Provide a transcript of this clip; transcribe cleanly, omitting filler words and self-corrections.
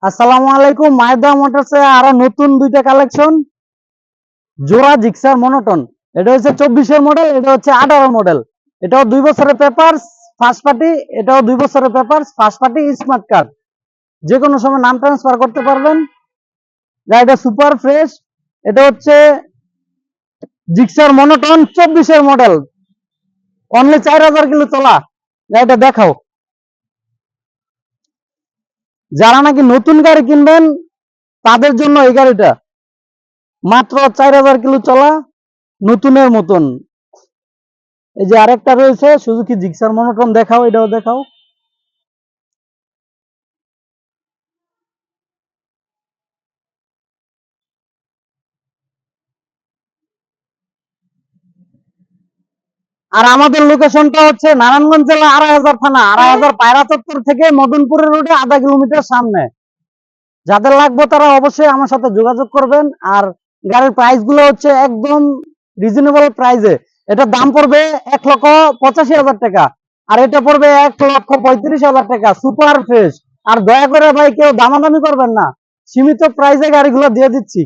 আসসালামু আলাইকুম। মাহিদা মোটরসে আরো নতুন দুইটা কালেকশন, জোড়া জিক্সার মনোটন। এটা হচ্ছে 24-এর মডেল, এটা হচ্ছে 18 মডেল। এটাও 2 বছরের পেপারস ফার্স্ট পার্টি, এটাও 2 বছরের papers first party, smart card. যে কোনো সময় নাম ট্রান্সফার করতে পারবেন। গাড়িটা সুপার ফ্রেশ। এটা হচ্ছে জিক্সার মনোটন 24-এর মডেল, অনলি 4000 কিলো চলা। গাড়িটা দেখাও। যারা নাকি নতুন গাড়ি কিনবেন তাদের জন্য এই গাড়িটা মাত্র 4000 কিলো চলা, নতুনের মতন। এই যে আরেকটা রয়েছে সুজুকি জিক্সার মনোটন, দেখাও, এটাও দেখাও। আর আমাদের লোকেশনটা হচ্ছে নারায়ণগঞ্জ জেলা 2500 থানা, 2500 পায়রা চত্বর থেকে মদনপুরের রোডে আধা কিলোমিটার সামনে। যাদের লাগবে তারা অবশ্যই আমার সাথে যোগাযোগ করবেন। আর গাড়ির প্রাইস গুলো হচ্ছে একদম রিজনেবল প্রাইসে। এটার দাম পড়বে 1,85,000 টাকা, আর এটা পড়বে 1,35,000 টাকা, সুপার ফ্রেশ। আর দয়া করে ভাই কেউ দামাদামি করবেন না, সীমিত প্রাইসে গাড়িগুলো দিয়ে দিচ্ছি।